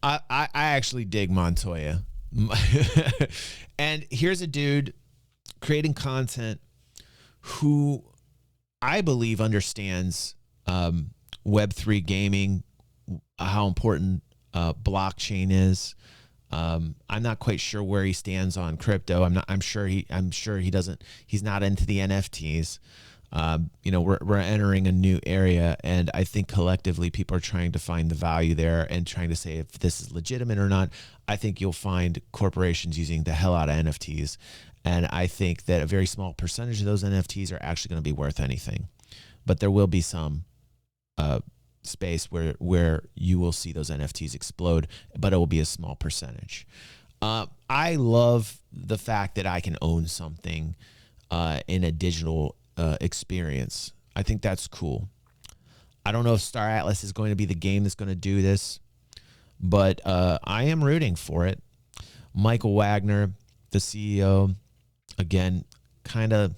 I actually dig Montoya. And here's a dude creating content who I believe understands Web3 gaming, how important blockchain is. I'm not quite sure where he stands on crypto. I'm sure he doesn't. He's not into the NFTs. We're entering a new area, and I think collectively people are trying to find the value there and trying to say if this is legitimate or not. I think you'll find corporations using the hell out of NFTs, and I think that a very small percentage of those NFTs are actually going to be worth anything, but there will be some space where you will see those NFTs explode, but it will be a small percentage. I love the fact that I can own something in a digital experience. I think that's cool. I don't know if Star Atlas is going to be the game that's going to do this, but I am rooting for it. Michael Wagner, the CEO, again, kind of,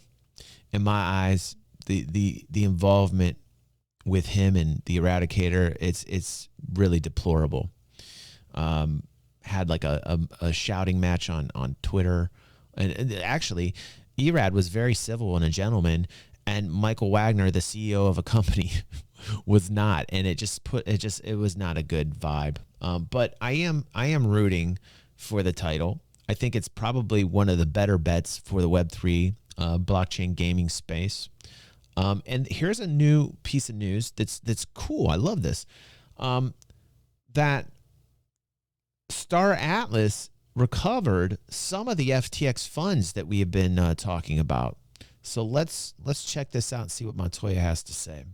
in my eyes, the involvement with him and the Eradicator, it's really deplorable. Had like a shouting match on Twitter, and actually, Erad was very civil and a gentleman, and Michael Wagner, the CEO of a company, was not, and it was not a good vibe. But I am rooting for the title. I think it's probably one of the better bets for the Web3 blockchain gaming space. And here's a new piece of news that's cool. I love this. That Star Atlas recovered some of the FTX funds that we have been talking about. So let's check this out and see what Montoya has to say.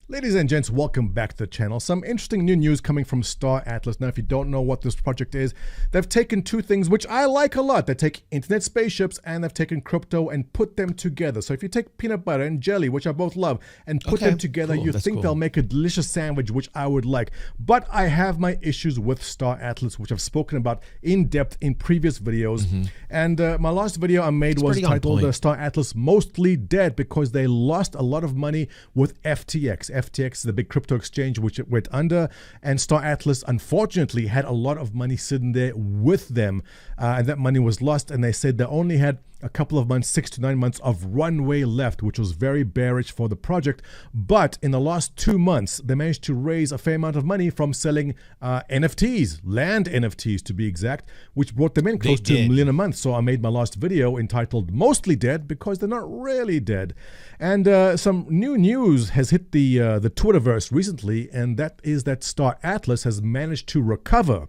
Ladies and gents, welcome back to the channel. Some interesting new news coming from Star Atlas. Now, if you don't know what this project is, they've taken two things which I like a lot. They take internet spaceships and they've taken crypto and put them together. So if you take peanut butter and jelly, which I both love, and put them together, cool. You think they'll make a delicious sandwich, which I would like. But I have my issues with Star Atlas, which I've spoken about in depth in previous videos. And my last video I made was titled Star Atlas Mostly Dead, because they lost a lot of money with FTX. FTX is the big crypto exchange which it went under, and Star Atlas unfortunately had a lot of money sitting there with them, and that money was lost, and they said they only had a couple of months, 6 to 9 months of runway left, which was very bearish for the project. But in the last 2 months, they managed to raise a fair amount of money from selling NFTs, land NFTs to be exact, which brought them in close to $1 million a month. So I made my last video entitled Mostly Dead, because they're not really dead. And some new news has hit the Twitterverse recently, and that is that Star Atlas has managed to recover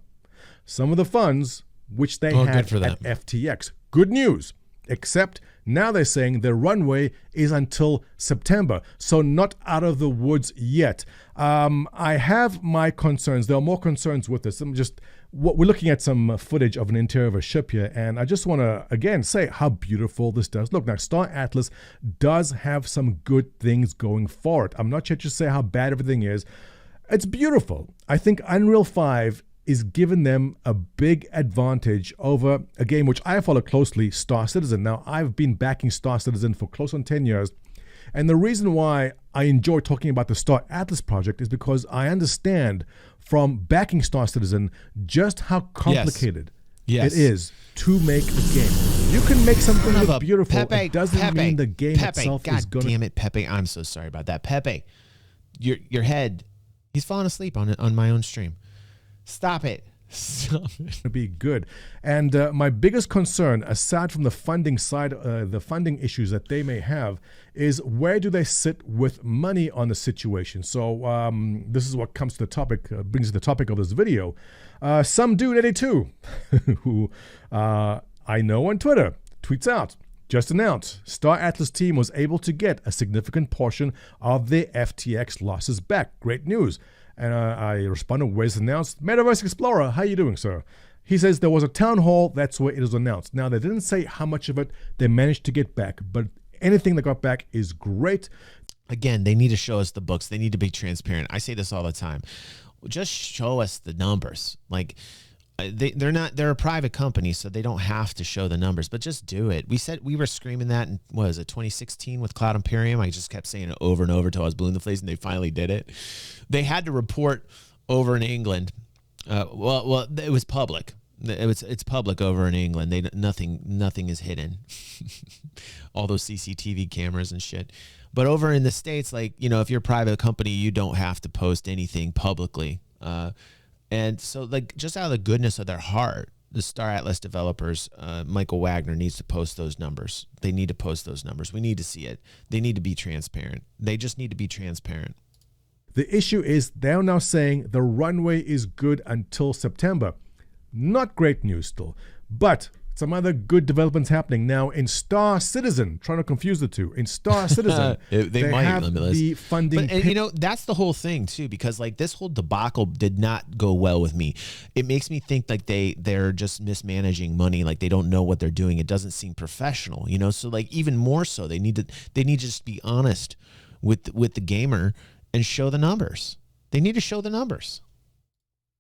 some of the funds which they had at FTX. Good news. Except now they're saying their runway is until September, so not out of the woods yet. I have my concerns. There are more concerns with this. We're looking at some footage of an interior of a ship here, and I just want to again say how beautiful this does look. Now, Star Atlas does have some good things going for it. I'm not here to say how bad everything is. It's beautiful. I think Unreal 5 is giving them a big advantage over a game which I follow closely, Star Citizen. Now, I've been backing Star Citizen for close on 10 years, and the reason why I enjoy talking about the Star Atlas project is because I understand from backing Star Citizen just how complicated it is to make a game. You can make something look beautiful. It doesn't mean the game itself is going to... God damn it, Pepe. I'm so sorry about that. Pepe, your head, he's falling asleep on my own stream. Stop it. Stop it. To be good. And my biggest concern, aside from the funding side, the funding issues that they may have, is where do they sit with money on the situation? So this is what comes to the topic, brings to the topic of this video. Some dude, 82, who I know on Twitter, tweets out, just announced, Star Atlas team was able to get a significant portion of their FTX losses back. Great news. And I responded, where's announced? Metaverse Explorer, how you doing, sir? He says there was a town hall, that's where it was announced. Now, they didn't say how much of it they managed to get back, but anything they got back is great. Again, they need to show us the books. They need to be transparent. I say this all the time. Just show us the numbers. Like, they're a private company, so they don't have to show the numbers, but just do it. We were screaming that in, what was it, 2016 with Cloud Imperium? I just kept saying it over and over until I was blue in the face, and they finally did it. They had to report over in England Well, it was public. It's public over in England. Nothing is hidden. All those CCTV cameras and shit. But over in the States, like, you know, if you're a private company, you don't have to post anything publicly. And so, like, just out of the goodness of their heart, the Star Atlas developers, Michael Wagner needs to post those numbers. They need to post those numbers. We need to see it. They need to be transparent. They just need to be transparent. The issue is they're now saying the runway is good until September. Not great news still, but some other good developments happening now in Star Citizen. Trying to confuse the two. In Star Citizen, they might have the funding. But, and, you know, that's the whole thing too, because like this whole debacle did not go well with me. It makes me think like they're just mismanaging money, like they don't know what they're doing. It doesn't seem professional, you know. So like even more so, they need to just be honest with the gamer and show the numbers. They need to show the numbers.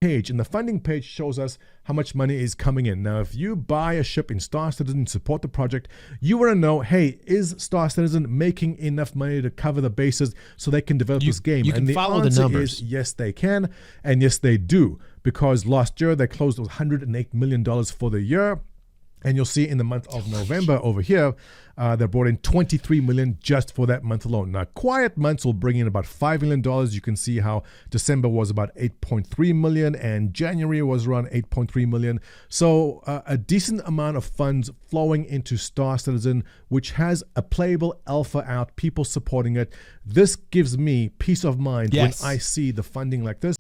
Page, and the funding page shows us how much money is coming in. Now, if you buy a ship in Star Citizen to support the project, you want to know, hey, is Star Citizen making enough money to cover the bases so they can develop this game? You can follow the numbers. Is yes, they can, and yes, they do, because last year they closed with $108 million for the year. And you'll see in the month of November over here, they brought in $23 million just for that month alone. Now, quiet months will bring in about $5 million. You can see how December was about $8.3 million and January was around $8.3 million. So a decent amount of funds flowing into Star Citizen, which has a playable alpha out, people supporting it. This gives me peace of mind when I see the funding like this.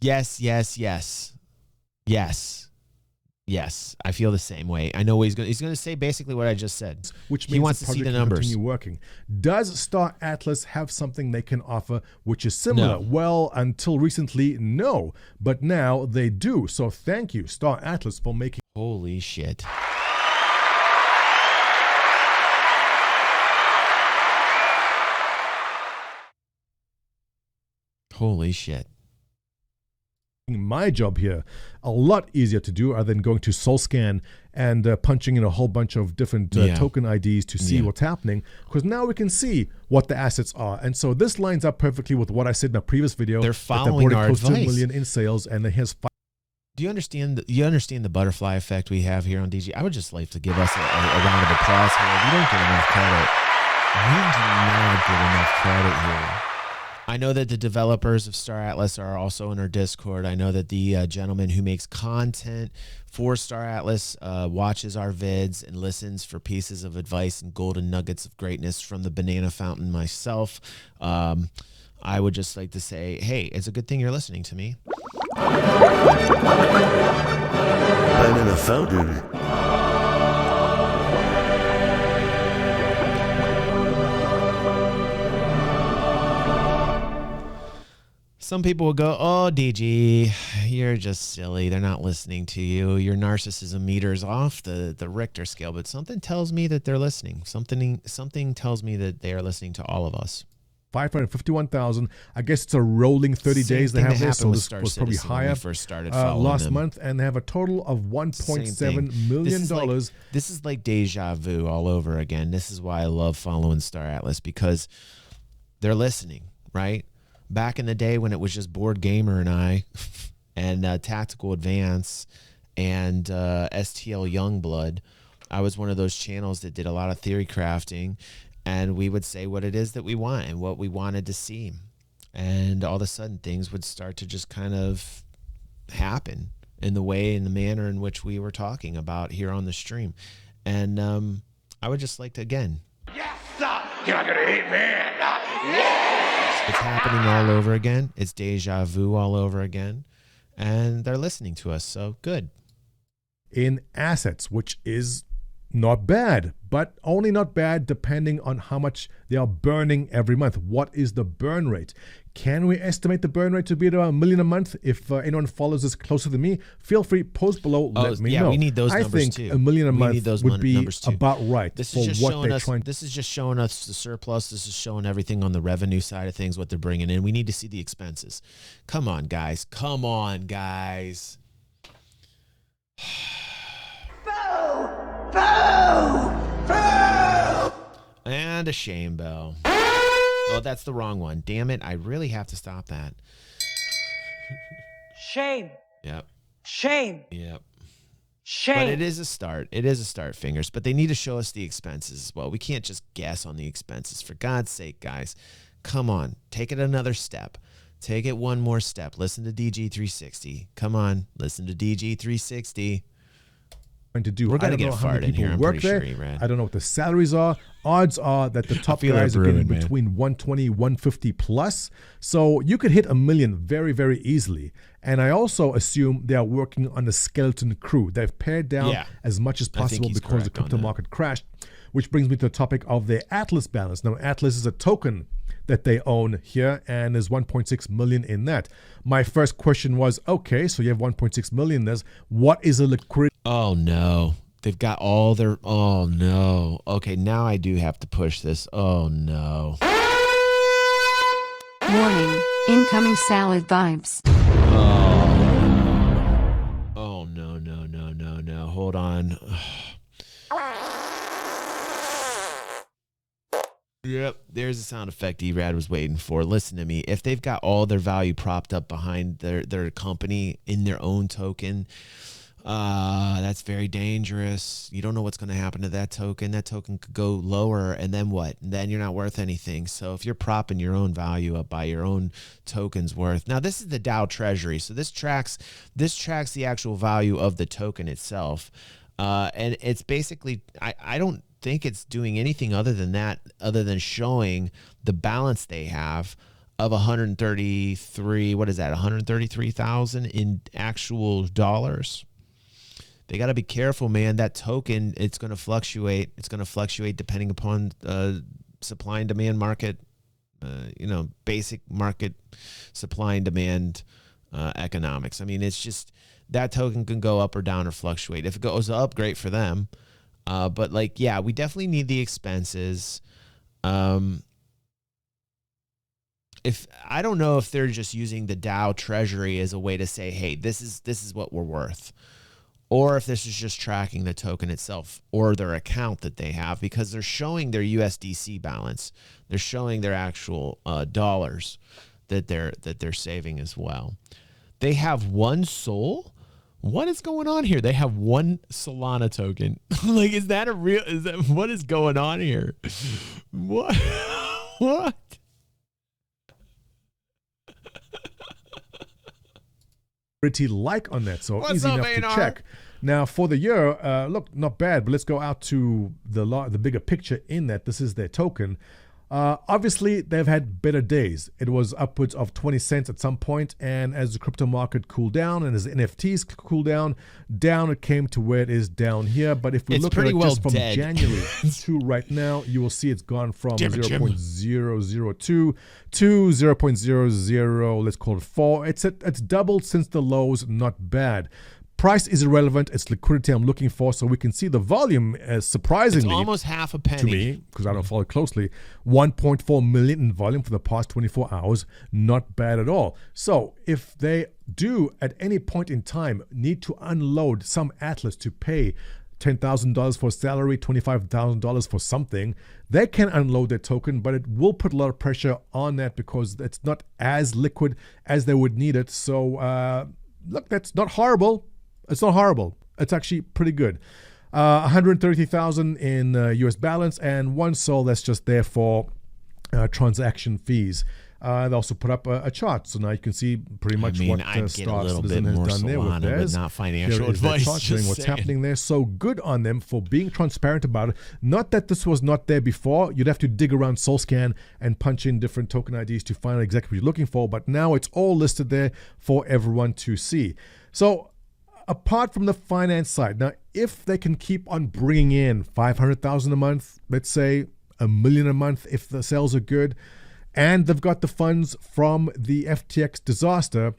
Yes, I feel the same way. I know he's going to say basically what I just said, which means he wants to see the numbers. Continue working. Does Star Atlas have something they can offer which is similar? No. Well, until recently, no, but now they do. So thank you, Star Atlas, for making. Holy shit! Holy shit! My job here a lot easier to do other than going to SoulScan and punching in a whole bunch of different token IDs to see what's happening, because now we can see what the assets are. And so this lines up perfectly with what I said in a previous video. They're following our close advice. to $1 million in sales, and here's. Do you understand? You understand the butterfly effect we have here on DG? I would just like to give us a round of applause here. We don't get enough credit. We do not get enough credit here. I know that the developers of Star Atlas are also in our Discord. I know that the gentleman who makes content for Star Atlas watches our vids and listens for pieces of advice and golden nuggets of greatness from the banana fountain myself. I would just like to say, hey, it's a good thing you're listening to me. Banana fountain. Some people will go, oh, DG, you're just silly. They're not listening to you. Your narcissism meter's off the Richter scale. But something tells me that they're listening. Something tells me that they are listening to all of us. 551,000. I guess it's a rolling 30 days they have this, so this was probably higher when we first started following last them. month, and they have a total of $1.7 million. This is like deja vu all over again. This is why I love following Star Atlas, because they're listening, right? Back in the day when it was just Board Gamer and I and Tactical Advance and STL Youngblood, I was one of those channels that did a lot of theory crafting, and we would say what it is that we want and what we wanted to see. And all of a sudden things would start to just kind of happen in the way, in the manner in which we were talking about here on the stream. And I would just like to, again. Yes, you're not gonna hate me. It's happening all over again. It's deja vu all over again. And they're listening to us, so good. In assets, which is not bad, but only not bad depending on how much they are burning every month. What is the burn rate? Can we estimate the burn rate to be about $1 million a month? If anyone follows this closer than me, feel free, post below, let me know. We need those numbers I think too. $1 million a month would be about right this for is just what showing they're us, trying. This is just showing us the surplus. This is showing everything on the revenue side of things, what they're bringing in. We need to see the expenses. Come on, guys. Come on, guys. Boo! Boo! Boo! And a shame bell. Oh, that's the wrong one. Damn it. I really have to stop that. Shame. Yep. Shame. Yep. Shame. But it is a start. It is a start, fingers. But they need to show us the expenses as well. We can't just guess on the expenses. For God's sake, guys, come on. Take it another step. Take it one more step. Listen to DG360. Come on. Listen to DG360. To do. We're gonna I don't get know how many Fard in people here. I'm work pretty there. sure he ran. I don't know what the salaries are. Odds are that the top feel guys like are getting brewing, man. between 120, 150 plus. So you could hit 1 million very, very easily. And I also assume they are working on a skeleton crew. They've pared down Yeah. as much as I think possible he's because the correct on crypto that. market crashed, which brings me to the topic of their Atlas balance. Now, Atlas is a token that they own here, and there's 1.6 million in that. My first question was, okay, so you have 1.6 million. What is a liquidity? Oh, no. They've got all their... Oh, no. Okay, now I do have to push this. Oh, no. Warning, incoming salad vibes. Oh, no, no, no, no, no. Hold on. Yep, there's the sound effect Erad was waiting for. Listen to me. If they've got all their value propped up behind their company in their own token, that's very dangerous. You don't know what's going to happen to that token. That token could go lower, and then what? And then you're not worth anything. So if you're propping your own value up by your own token's worth. Now, this is the DAO Treasury, so this tracks the actual value of the token itself. And it's basically, I don't think it's doing anything other than showing the balance they have of 133,000 in actual dollars. They got to be careful, man. That token, it's going to fluctuate. It's going to fluctuate depending upon supply and demand market, basic market supply and demand economics. I mean, it's just that token can go up or down or fluctuate. If it goes up, great for them. But we definitely need the expenses. If I don't know if they're just using the DAO Treasury as a way to say, hey, this is what we're worth, or if this is just tracking the token itself or their account that they have, because they're showing their USDC balance, they're showing their actual dollars that they're saving as well. They have one SOL. What is going on here? They have one Solana token. What is going on here? What? What? Like on that, so What's easy up, enough to ANR? check. Now for the year, look, not bad, but let's go out to the bigger picture in that. This is their token. Obviously, they've had better days. It was upwards of 20 cents at some point, and as the crypto market cooled down and as NFTs cooled down it came to where it is down here. But if we It's look at pretty it well just from dead. January to right now, you will see it's gone from Damn it, Jim. 0.002 to 0.00, let's call it 4. It's doubled since the lows. Not bad. Price is irrelevant. It's liquidity I'm looking for, so we can see the volume surprisingly. It's almost half a penny To me, because I don't follow it closely, 1.4 million in volume for the past 24 hours. Not bad at all. So if they do at any point in time need to unload some Atlas to pay $10,000 for salary, $25,000 for something, they can unload their token, but it will put a lot of pressure on that because it's not as liquid as they would need it. So look, that's not horrible. It's not horrible. It's actually pretty good. 130,000 in US balance and one SOL that's just there for transaction fees. They also put up a chart, so now you can see pretty much what I'd Star get a little Citizen bit has more done there with Solana, but theirs. not financial Here is their advice. chart showing Just what's saying. happening there. So good on them for being transparent about it. Not that this was not there before. You'd have to dig around SoulScan and punch in different token IDs to find out exactly what you're looking for, but now it's all listed there for everyone to see. So apart from the finance side, now if they can keep on bringing in 500,000 a month, let's say $1 million a month if the sales are good, and they've got the funds from the FTX disaster,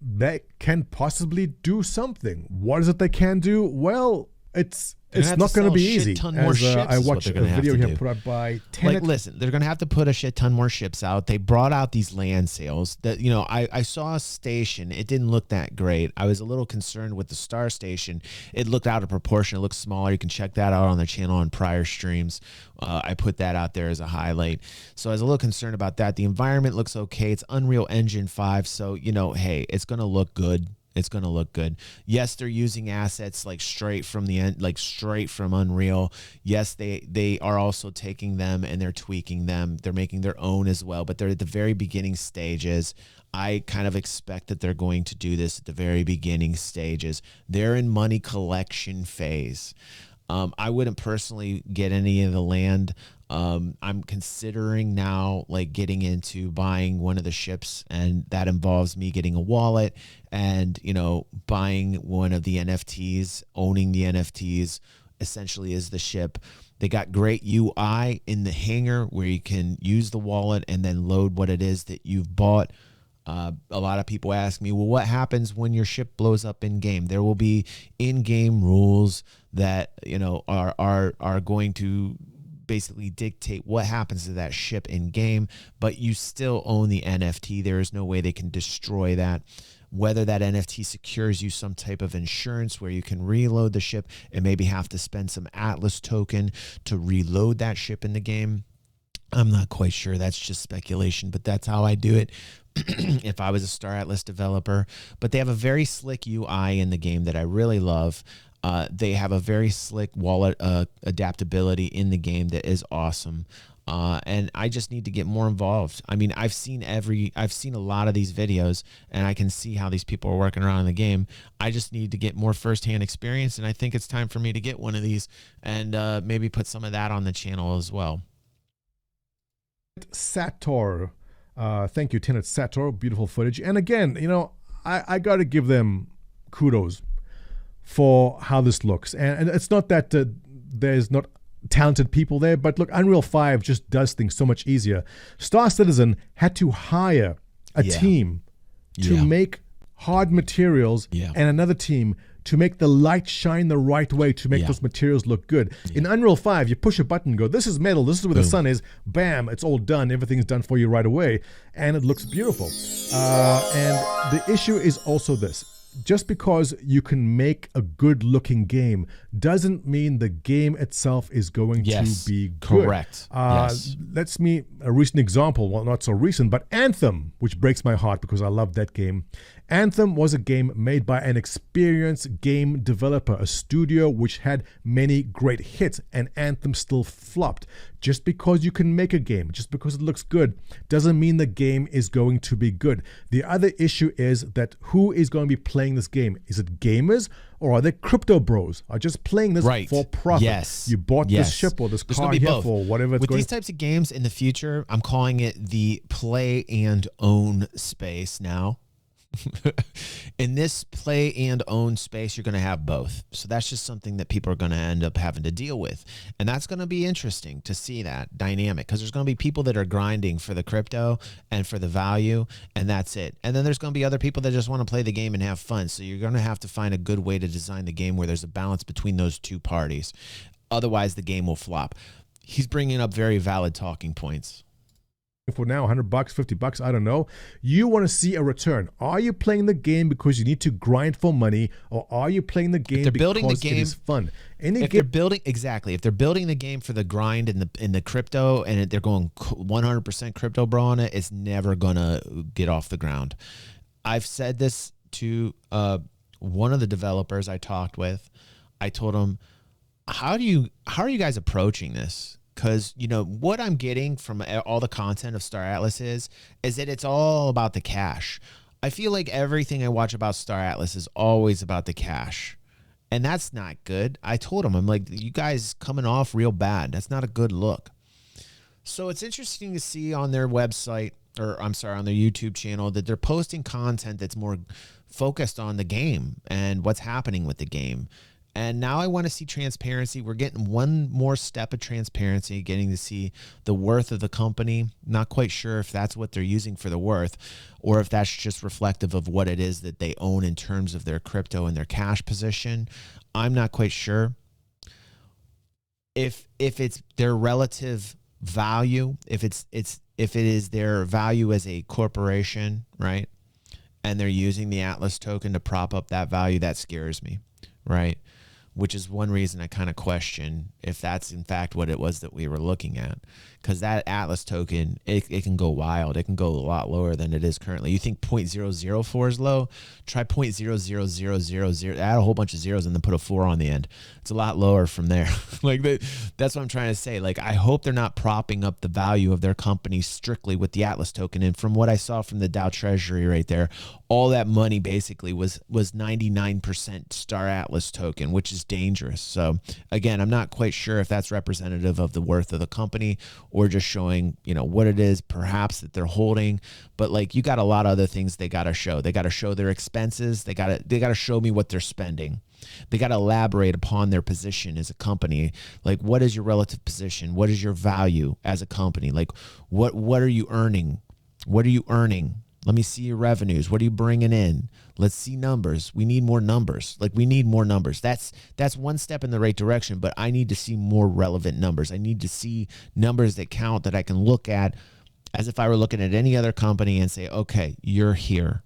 they can possibly do something. What is it they can do? Well, it's not going to be easy. As I watched a video here put out by Tenet. Listen, they're going to have to put a shit ton more ships out. They brought out these land sales that, I saw a station. It didn't look that great. I was a little concerned with the Star Station. It looked out of proportion. It looked smaller. You can check that out on their channel on prior streams. I put that out there as a highlight. So I was a little concerned about that. The environment looks okay. It's Unreal Engine 5. So, hey, it's going to look good. It's going to look good. Yes, they're using assets like straight from the end, like straight from Unreal. Yes, they are also taking them and they're tweaking them. They're making their own as well, but they're at the very beginning stages. I kind of expect that they're going to do this at the very beginning stages. They're in money collection phase. I wouldn't personally get any of the land. I'm considering now like getting into buying one of the ships, and that involves me getting a wallet and, you know, buying one of the NFTs, owning the NFTs essentially is the ship. They got great UI in the hangar where you can use the wallet and then load what it is that you've bought. A lot of people ask me, well, what happens when your ship blows up in game? There will be in-game rules that, you know, are going to basically dictate what happens to that ship in game, but you still own the NFT. There is no way they can destroy that. Whether that NFT secures you some type of insurance where you can reload the ship and maybe have to spend some Atlas token to reload that ship in the game, I'm not quite sure. That's just speculation, but that's how I do it if I was a Star Atlas developer. But they have a very slick UI in the game that I really love. They have a very slick wallet adaptability in the game that is awesome. And I just need to get more involved. I mean, I've seen a lot of these videos, and I can see how these people are working around in the game. I just need to get more firsthand experience, and I think it's time for me to get one of these and maybe put some of that on the channel as well. Sator. Thank you, Tenet Sator. Beautiful footage. And again, you know, I got to give them kudos for how this looks. And it's not that there's not talented people there, but look, Unreal 5 just does things so much easier. Star Citizen had to hire a team to make hard materials and another team to make the light shine the right way to make those materials look good. In Unreal 5, you push a button, go, this is metal, this is where the sun is, bam, it's all done, everything's done for you right away, and it looks beautiful. And the issue is also this. Just because you can make a good looking game doesn't mean the game itself is going to be good. Correct. Let's me a recent example, well, not so recent, but Anthem, which breaks my heart because I love that game. Anthem was a game made by an experienced game developer, a studio which had many great hits, and Anthem still flopped. Just because you can make a game, just because it looks good, doesn't mean the game is going to be good. The other issue is that who is going to be playing this game? Is it gamers, or are they crypto bros? Are just playing this for profit? Yes. You bought this ship or this car here for whatever it's With going. these types of games in the future, I'm calling it the play and own space now. In this play and own space, you're going to have both. So that's just something that people are going to end up having to deal with. And that's going to be interesting to see that dynamic, because there's going to be people that are grinding for the crypto and for the value, and that's it. And then there's going to be other people that just want to play the game and have fun. So you're going to have to find a good way to design the game where there's a balance between those two parties. Otherwise, the game will flop. He's bringing up very valid talking points. For now, $100, $50, I don't know. You want to see a return. Are you playing the game because you need to grind for money, or are you playing the game because it is fun? If they're building the game for the grind in the crypto, and they're going 100% crypto bro on it, it's never gonna get off the ground. I've said this to one of the developers I talked with. I told him, how are you guys approaching this? Because, you know, what I'm getting from all the content of Star Atlas is that it's all about the cash. I feel like everything I watch about Star Atlas is always about the cash. And that's not good. I told him, I'm like, you guys coming off real bad. That's not a good look. So it's interesting to see on their website, or I'm sorry, on their YouTube channel, that they're posting content that's more focused on the game and what's happening with the game. And now I want to see transparency. We're getting one more step of transparency, getting to see the worth of the company. Not quite sure if that's what they're using for the worth, or if that's just reflective of what it is that they own in terms of their crypto and their cash position. I'm not quite sure. If it's their relative value, if it is their value as a corporation, right? And they're using the Atlas token to prop up that value, that scares me, right? which is one reason I kind of question if that's in fact what it was that we were looking at. Because that Atlas token, it can go wild. It can go a lot lower than it is currently. You think 0.004 is low? Try 0.00000. Add a whole bunch of zeros and then put a 4 on the end. It's a lot lower from there. Like that's what I'm trying to say. Like, I hope they're not propping up the value of their company strictly with the Atlas token. And from what I saw from the Dow Treasury right there, all that money basically was 99% Star Atlas token, which is dangerous. So again, I'm not quite sure if that's representative of the worth of the company or just showing, you know, what it is perhaps that they're holding. But like, you got a lot of other things they got to show. They got to show their expenses. They got to show me what they're spending. They got to elaborate upon their position as a company. Like, what is your relative position? What is your value as a company? Like, what are you earning? What are you earning? Let me see your revenues. What are you bringing in? Let's see numbers. We need more numbers. Like, we need more numbers. That's one step in the right direction, but I need to see more relevant numbers. I need to see numbers that count, that I can look at as if I were looking at any other company and say, okay, you're here.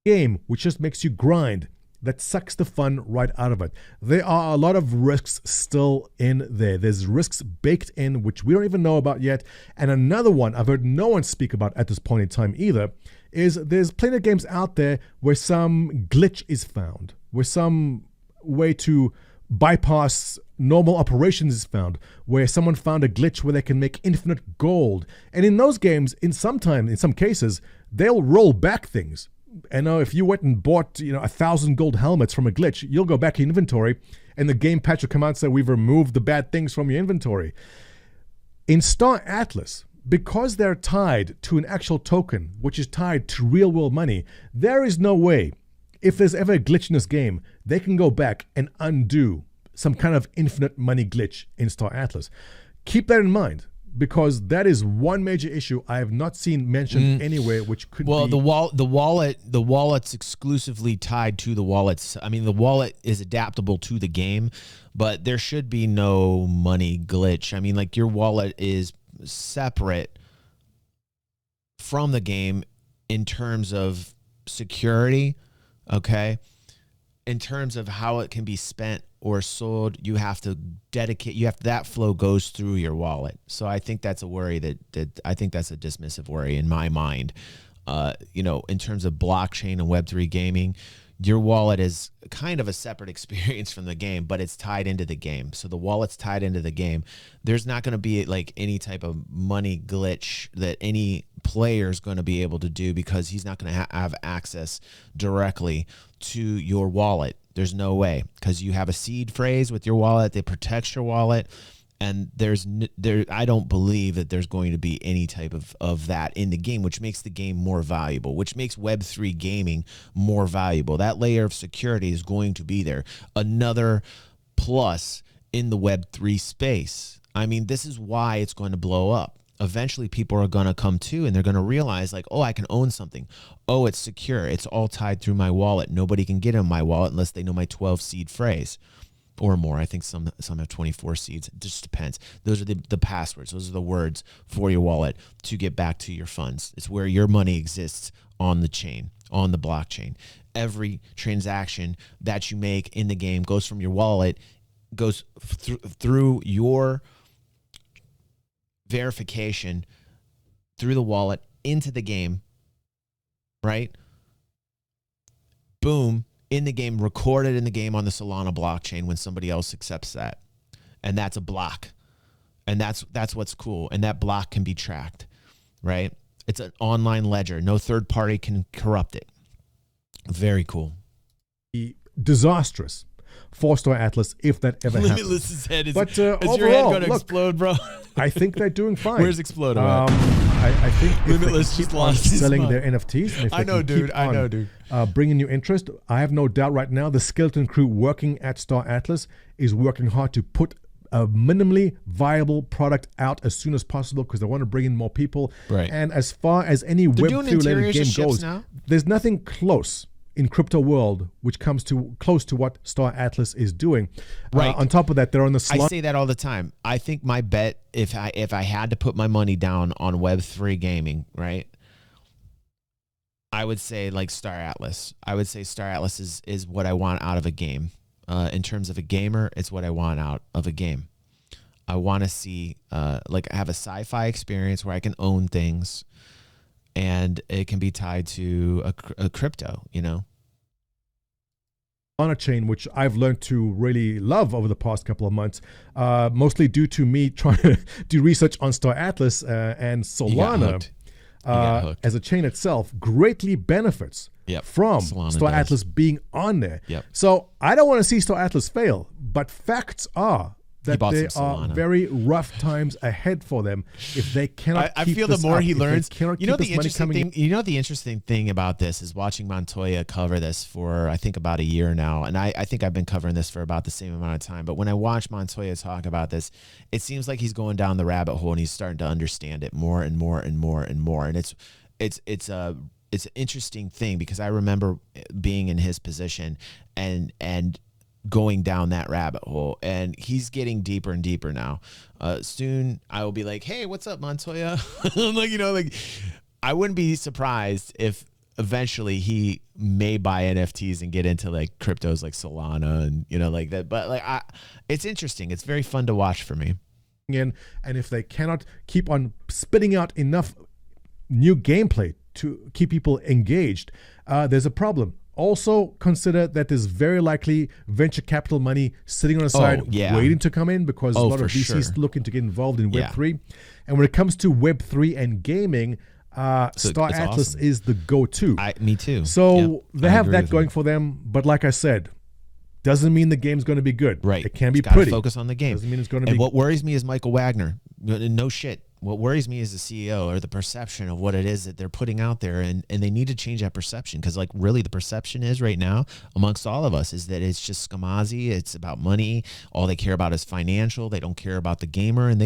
Game which just makes you grind, that sucks the fun right out of it. There are a lot of risks still in there. There's risks baked in which we don't even know about yet. And another one I've heard no one speak about at this point in time either is there's plenty of games out there where some glitch is found, where some way to bypass normal operations is found, where someone found a glitch where they can make infinite gold. And in those games, in some cases, they'll roll back things. And if you went and bought 1,000 gold helmets from a glitch, you'll go back in inventory and the game patch will come out and say, we've removed the bad things from your inventory. In Star Atlas, because they're tied to an actual token, which is tied to real world money, there is no way, if there's ever a glitch in this game, they can go back and undo some kind of infinite money glitch in Star Atlas. Keep that in mind, because that is one major issue I have not seen mentioned anywhere, which could be... the wallet's exclusively tied to the wallets. I mean, the wallet is adaptable to the game, but there should be no money glitch. I mean, like, your wallet is separate from the game in terms of security, okay? In terms of how it can be spent or sold, you have to that flow goes through your wallet. So I think that's a worry that I think that's a dismissive worry in my mind. In terms of blockchain and Web3 gaming, your wallet is kind of a separate experience from the game, but it's tied into the game. So the wallet's tied into the game. There's not going to be like any type of money glitch that any player is going to be able to do, because he's not going to have access directly to your wallet. There's no way, because you have a seed phrase with your wallet that protects your wallet. And I don't believe that there's going to be any type of that in the game, which makes the game more valuable, which makes Web3 gaming more valuable. That layer of security is going to be there. Another plus in the Web3 space. I mean, this is why it's going to blow up. Eventually, people are going to come to, and they're going to realize, like, oh, I can own something. Oh, it's secure. It's all tied through my wallet. Nobody can get in my wallet unless they know my 12 seed phrase. Or more. I think some have 24 seeds. It just depends. Those are the passwords. Those are the words for your wallet to get back to your funds. It's where your money exists on the chain, on the blockchain. Every transaction that you make in the game goes from your wallet, goes through your verification, through the wallet, into the game, right? Boom. In the game, recorded in the game on the Solana blockchain when somebody else accepts that. And that's a block. And that's what's cool. And that block can be tracked, right? It's an online ledger. No third party can corrupt it. Very cool. Disastrous for Star Atlas if that ever happens. Limitless's head is, but is overall, your head going to explode, bro? I think they're doing fine. Where's Explode? I think if Limitless they just keep on lost his selling mind. their NFTs, and if I they know, can dude. keep I on, know, dude. Bringing new interest, I have no doubt right now the skeleton crew working at Star Atlas is working hard to put a minimally viable product out as soon as possible, because they want to bring in more people. Right. And as far as any They're doing Web3 related interiors of game ships goes, now? there's nothing close in crypto world which comes to close to what Star Atlas is doing. Right. On top of that, they're on the I say that all the time. I think my bet, if I had to put my money down on Web3 gaming, right, I would say like Star Atlas. I would say Star Atlas is what I want out of a game. in terms of a gamer. It's what I want out of a game. I want to see like have a sci-fi experience where I can own things, and it can be tied to a crypto, you know. On a chain, which I've learned to really love over the past couple of months, mostly due to me trying to do research on Star Atlas and Solana. As a chain itself, greatly benefits from Solana Star does. Atlas being on there. Yep. So I don't want to see Star Atlas fail, but facts are that bought there some are Solana. very rough times ahead for them if they cannot I keep feel the this more up, he if they learns, cannot you know, keep the this money interesting coming thing. You know, the interesting thing about this is watching Montoya cover this for I think about a year now, and I think I've been covering this for about the same amount of time. But when I watch Montoya talk about this, it seems like he's going down the rabbit hole and he's starting to understand it more and more and more and more. And it's an interesting thing because I remember being in his position and going down that rabbit hole, and he's getting deeper and deeper now. Soon I will be like, hey, what's up, Montoya? Like, you know, like I wouldn't be surprised if eventually he may buy NFTs and get into like cryptos like Solana and, you know, like that. But like, it's interesting. It's very fun to watch for me. in, and if they cannot keep on spitting out enough new gameplay to keep people engaged, there's a problem. Also consider that there's very likely venture capital money sitting on the side waiting to come in because a lot of VCs looking to get involved in Web3. And when it comes to Web3 and gaming, Star Atlas is the go-to. Me too. So they have that going for them. But like I said, doesn't mean the game's going to be good. Right. It can be gotta pretty. Focus on the game. Doesn't mean it's going to be. And what worries me is Michael Wagner. No shit. What worries me is the CEO or the perception of what it is that they're putting out there, and they need to change that perception because, like, really the perception is right now amongst all of us is that it's just scamazzi. It's about money. All they care about is financial. They don't care about the gamer, and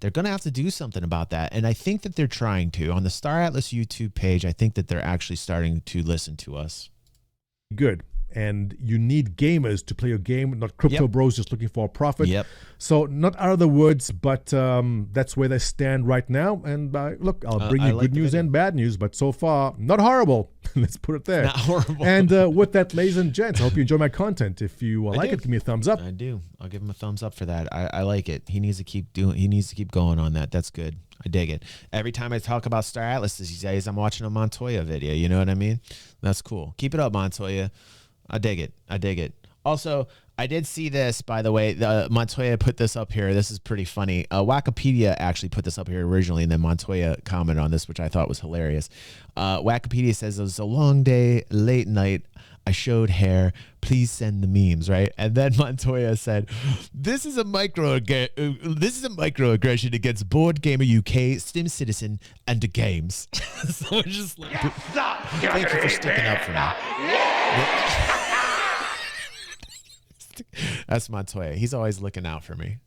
they're going to have to do something about that. And I think that they're trying to. On the Star Atlas YouTube page, I think that they're actually starting to listen to us. Good. And you need gamers to play your game, not crypto bros just looking for a profit. So not out of the woods, but that's where they stand right now. And look, I'll bring you good news and bad news, but so far, not horrible. Let's put it there. Not horrible. And with that, ladies and gents, I hope you enjoy my content. If you like it, give me a thumbs up. I do. I'll give him a thumbs up for that. I like it. He needs to keep doing. He needs to keep going on that. That's good. I dig it. Every time I talk about Star Atlas these days, I'm watching a Montoya video. You know what I mean? That's cool. Keep it up, Montoya. I dig it. I dig it. Also, I did see this, by the way. Montoya put this up here. This is pretty funny. Wikipedia actually put this up here originally, and then Montoya commented on this, which I thought was hilarious. Wikipedia says, it was a long day, late night. I showed hair. Please send the memes, right? And then Montoya said, this is a microaggression against Board Gamer UK, Steam Citizen, and the games. So it's just like, thank you for sticking up for me. That's Montoya. He's always looking out for me.